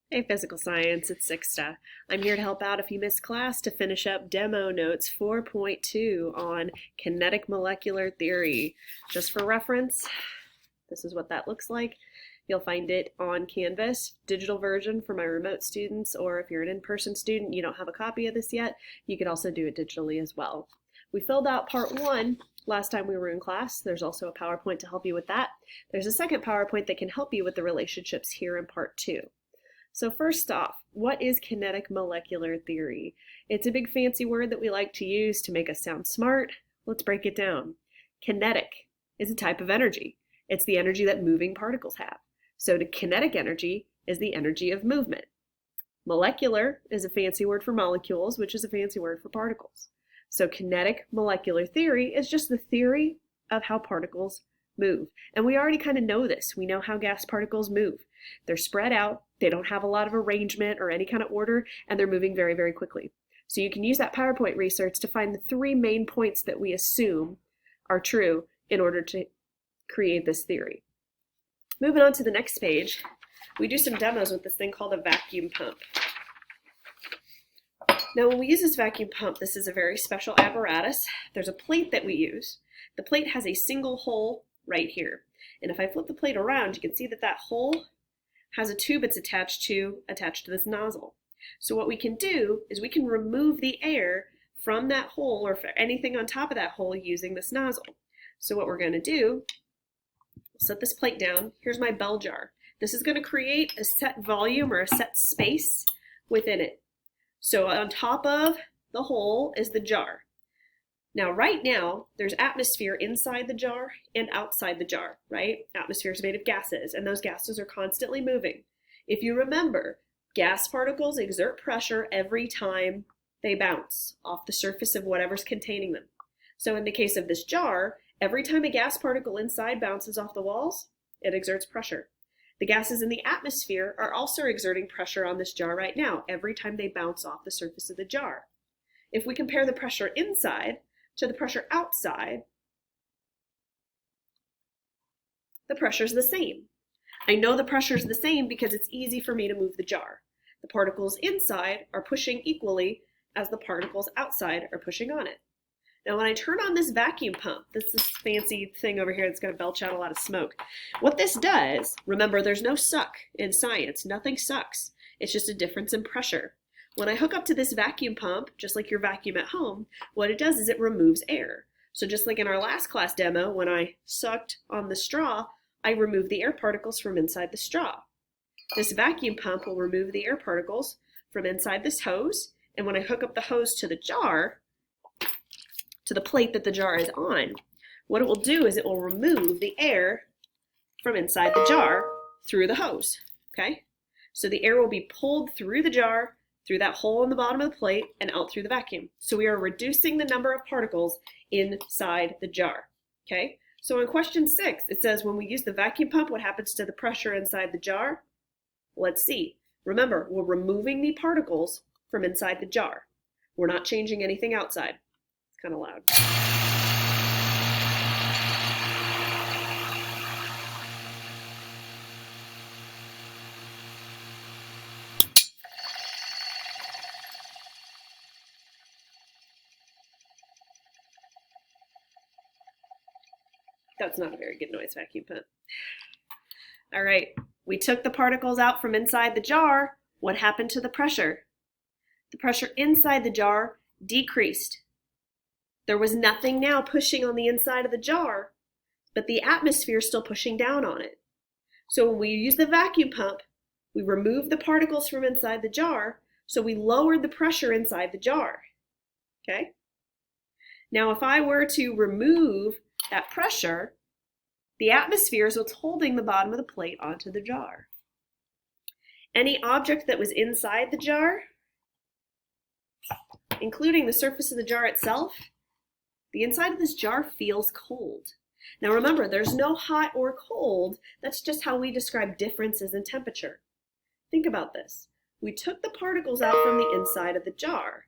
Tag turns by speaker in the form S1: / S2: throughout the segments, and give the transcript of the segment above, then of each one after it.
S1: Hey Physical Science, it's Sixta. I'm here to help out if you missed class to finish up Demo Notes 4.2 on Kinetic Molecular Theory. Just for reference, this is what that looks like. You'll find it on Canvas, digital version for my remote students, or if you're an in-person student, you don't have a copy of this yet, you could also do it digitally as well. We filled out part 1 last time we were in class. There's also a PowerPoint to help you with that. There's a second PowerPoint that can help you with the relationships here in part 2. So first off, what is kinetic molecular theory? It's a big fancy word that we like to use to make us sound smart. Let's break it down. Kinetic is a type of energy. It's the energy that moving particles have. So kinetic energy is the energy of movement. Molecular is a fancy word for molecules, which is a fancy word for particles. So kinetic molecular theory is just the theory of how particles move. And we already kind of know this. We know how gas particles move. They're spread out, they don't have a lot of arrangement or any kind of order, and they're moving very, very quickly. So you can use that PowerPoint research to find the 3 main points that we assume are true in order to create this theory. Moving on to the next page, we do some demos with this thing called a vacuum pump. Now when we use this vacuum pump, this is a very special apparatus. There's a plate that we use. The plate has a single hole right here. And if I flip the plate around, you can see that that hole has a tube it's attached to this nozzle. So what we can do is we can remove the air from that hole or for anything on top of that hole using this nozzle. So what we're going to do, set this plate down. Here's my bell jar. This is going to create a set volume or a set space within it. So on top of the hole is the jar. Now, right now, there's atmosphere inside the jar and outside the jar, right? Atmosphere is made of gases, and those gases are constantly moving. If you remember, gas particles exert pressure every time they bounce off the surface of whatever's containing them. So in the case of this jar, every time a gas particle inside bounces off the walls, it exerts pressure. The gases in the atmosphere are also exerting pressure on this jar right now, every time they bounce off the surface of the jar. If we compare the pressure inside to the pressure outside, the pressure is the same. I know the pressure is the same because it's easy for me to move the jar. The particles inside are pushing equally as the particles outside are pushing on it. Now when I turn on this vacuum pump, this fancy thing over here that's going to belch out a lot of smoke, what this does, remember there's no suck in science, nothing sucks, it's just a difference in pressure. When I hook up to this vacuum pump, just like your vacuum at home, what it does is it removes air. So just like in our last class demo, when I sucked on the straw, I removed the air particles from inside the straw. This vacuum pump will remove the air particles from inside this hose, and when I hook up the hose to the jar, to the plate that the jar is on, what it will do is it will remove the air from inside the jar through the hose, okay? So the air will be pulled through the jar, through that hole in the bottom of the plate, and out through the vacuum. So we are reducing the number of particles inside the jar, okay? So in question 6, it says, when we use the vacuum pump, what happens to the pressure inside the jar? Let's see. Remember, we're removing the particles from inside the jar. We're not changing anything outside. It's kind of loud. That's not a very good noise, vacuum pump. All right, we took the particles out from inside the jar. What happened to the pressure? The pressure inside the jar decreased. There was nothing now pushing on the inside of the jar, but the atmosphere is still pushing down on it. So when we use the vacuum pump, we remove the particles from inside the jar, so we lowered the pressure inside the jar, okay? Now if I were to remove that pressure, the atmosphere is what's holding the bottom of the plate onto the jar. Any object that was inside the jar, including the surface of the jar itself, the inside of this jar feels cold. Now remember, there's no hot or cold. That's just how we describe differences in temperature. Think about this. We took the particles out from the inside of the jar.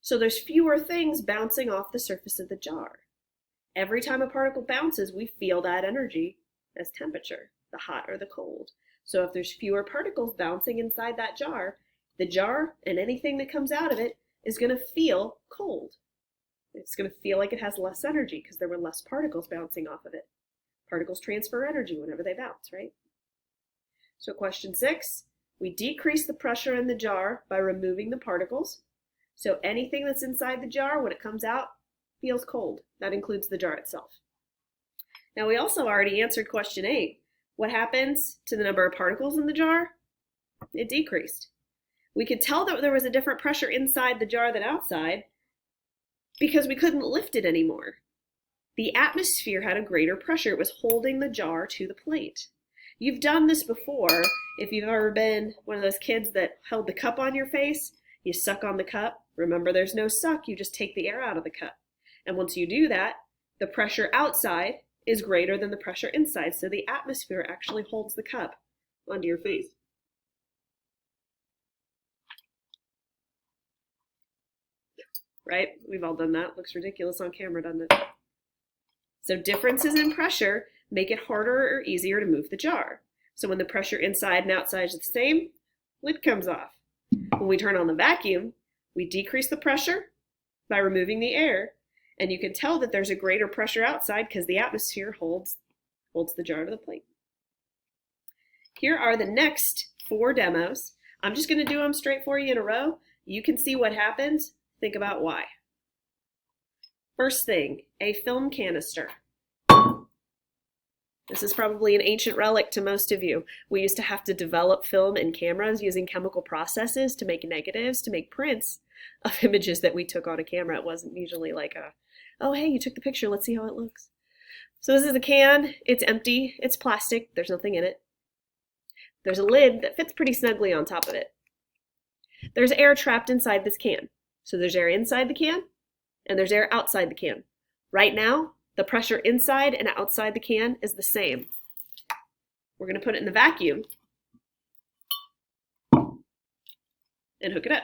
S1: So there's fewer things bouncing off the surface of the jar. Every time a particle bounces, we feel that energy as temperature, the hot or the cold. So if there's fewer particles bouncing inside that jar, the jar and anything that comes out of it is going to feel cold. It's going to feel like it has less energy because there were less particles bouncing off of it. Particles transfer energy whenever they bounce, right? So question 6, we decrease the pressure in the jar by removing the particles. So anything that's inside the jar, when it comes out, feels cold. That includes the jar itself. Now we also already answered question 8. What happens to the number of particles in the jar? It decreased. We could tell that there was a different pressure inside the jar than outside because we couldn't lift it anymore. The atmosphere had a greater pressure. It was holding the jar to the plate. You've done this before. If you've ever been one of those kids that held the cup on your face, you suck on the cup. Remember, there's no suck. You just take the air out of the cup. And once you do that, the pressure outside is greater than the pressure inside. So the atmosphere actually holds the cup onto your face. Right? We've all done that. Looks ridiculous on camera, doesn't it? So differences in pressure make it harder or easier to move the jar. So when the pressure inside and outside is the same, lid comes off. When we turn on the vacuum, we decrease the pressure by removing the air, and you can tell that there's a greater pressure outside because the atmosphere holds the jar to the plate. Here are the next 4 demos. I'm just going to do them straight for you in a row. You can see what happens. Think about why. First thing, a film canister. This is probably an ancient relic to most of you. We used to have to develop film in cameras using chemical processes to make negatives, to make prints of images that we took on a camera. It wasn't usually like oh, hey, you took the picture, let's see how it looks. So this is a can, it's empty, it's plastic, there's nothing in it. There's a lid that fits pretty snugly on top of it. There's air trapped inside this can. So there's air inside the can, and there's air outside the can. Right now, the pressure inside and outside the can is the same. We're going to put it in the vacuum and hook it up.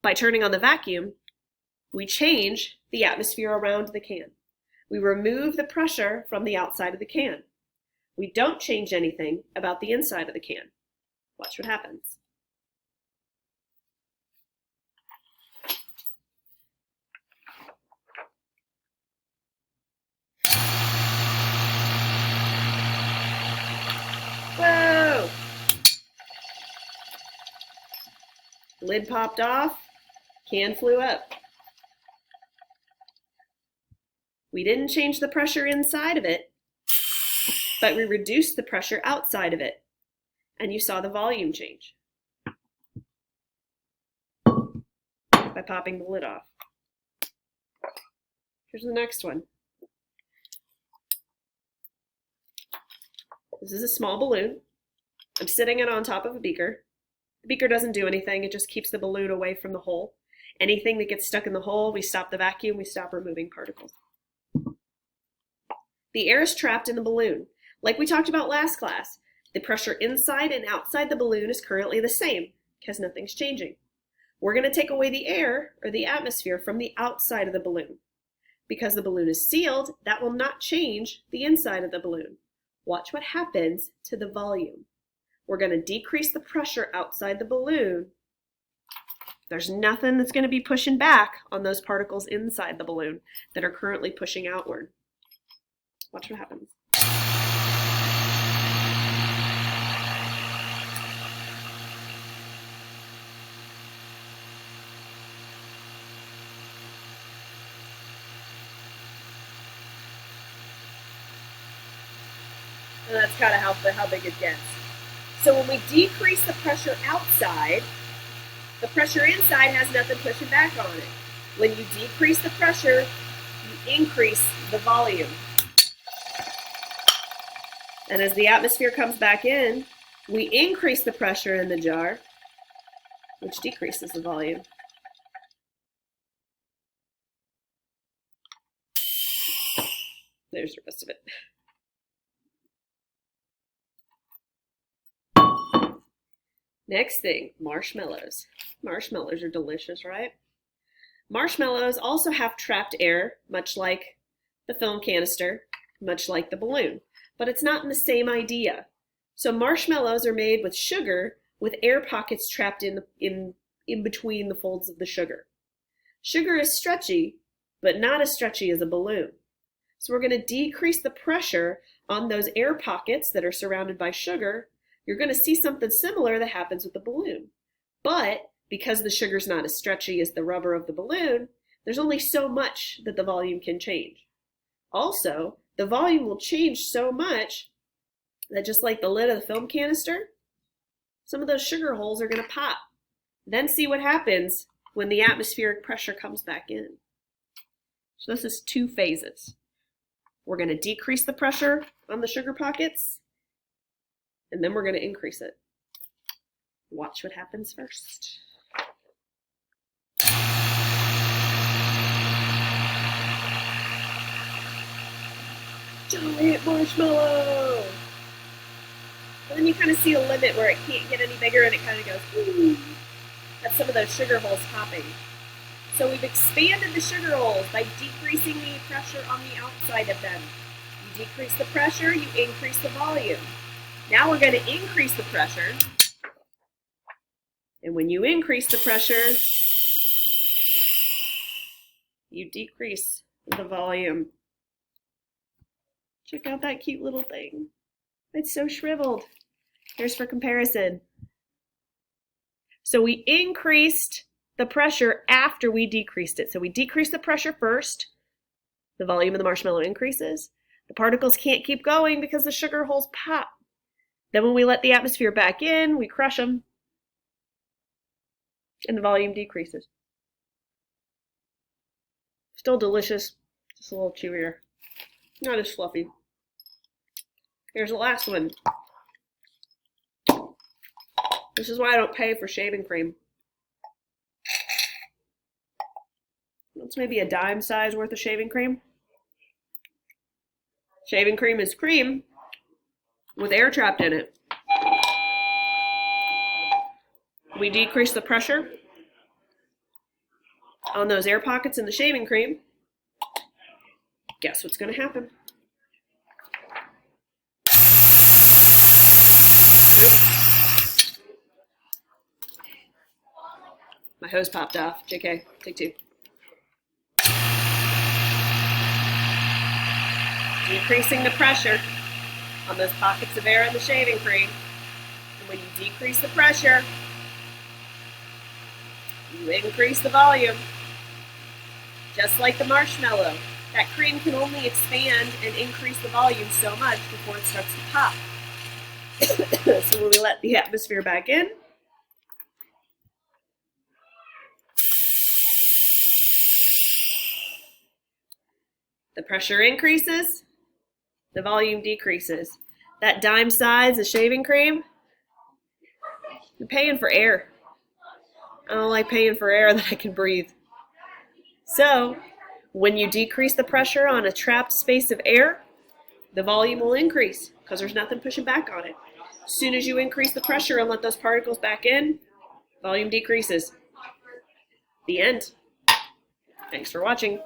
S1: By turning on the vacuum, we change the atmosphere around the can. We remove the pressure from the outside of the can. We don't change anything about the inside of the can. Watch what happens. Whoa! Lid popped off, can flew up. We didn't change the pressure inside of it, but we reduced the pressure outside of it, and you saw the volume change by popping the lid off. Here's the next one. This is a small balloon. I'm sitting it on top of a beaker. The beaker doesn't do anything. It just keeps the balloon away from the hole. Anything that gets stuck in the hole, we stop the vacuum, we stop removing particles. The air is trapped in the balloon. Like we talked about last class, the pressure inside and outside the balloon is currently the same because nothing's changing. We're going to take away the air or the atmosphere from the outside of the balloon. Because the balloon is sealed, that will not change the inside of the balloon. Watch what happens to the volume. We're going to decrease the pressure outside the balloon. There's nothing that's going to be pushing back on those particles inside the balloon that are currently pushing outward. Watch what happens. And that's kind of how big it gets. So when we decrease the pressure outside, the pressure inside has nothing pushing back on it. When you decrease the pressure, you increase the volume. And as the atmosphere comes back in, we increase the pressure in the jar, which decreases the volume. There's the rest of it. Next thing, marshmallows. Marshmallows are delicious, right? Marshmallows also have trapped air, much like the film canister, much like the balloon. But it's not the same idea. So marshmallows are made with sugar with air pockets trapped in between the folds of the sugar. Sugar is stretchy, but not as stretchy as a balloon. So we're going to decrease the pressure on those air pockets that are surrounded by sugar. You're going to see something similar that happens with the balloon. But because the sugar's not as stretchy as the rubber of the balloon, there's only so much that the volume can change. Also, the volume will change so much that just like the lid of the film canister, some of those sugar holes are going to pop. Then see what happens when the atmospheric pressure comes back in. So this is two phases. We're going to decrease the pressure on the sugar pockets, and then we're going to increase it. Watch what happens first. Giant marshmallow! And then you kind of see a limit where it can't get any bigger and it kind of goes, ooh. That's some of those sugar holes popping. So we've expanded the sugar holes by decreasing the pressure on the outside of them. You decrease the pressure, you increase the volume. Now we're going to increase the pressure. And when you increase the pressure, you decrease the volume. Check out that cute little thing. It's so shriveled. Here's for comparison. So we increased the pressure after we decreased it. So we decreased the pressure first. The volume of the marshmallow increases. The particles can't keep going because the sugar holes pop. Then when we let the atmosphere back in, we crush them. And the volume decreases. Still delicious, just a little chewier. Not as fluffy. Here's the last one. This is why I don't pay for shaving cream. That's maybe a dime size worth of shaving cream. Shaving cream is cream with air trapped in it. We decrease the pressure on those air pockets in the shaving cream. Guess what's going to happen? My hose popped off. JK, take two. Decreasing the pressure on those pockets of air in the shaving cream. And when you decrease the pressure, you increase the volume. Just like the marshmallow, that cream can only expand and increase the volume so much before it starts to pop. So when we let the atmosphere back in, the pressure increases, the volume decreases. That dime size of shaving cream, you're paying for air. I don't like paying for air that I can breathe. So, when you decrease the pressure on a trapped space of air, the volume will increase because there's nothing pushing back on it. As soon as you increase the pressure and let those particles back in, volume decreases. The end. Thanks for watching.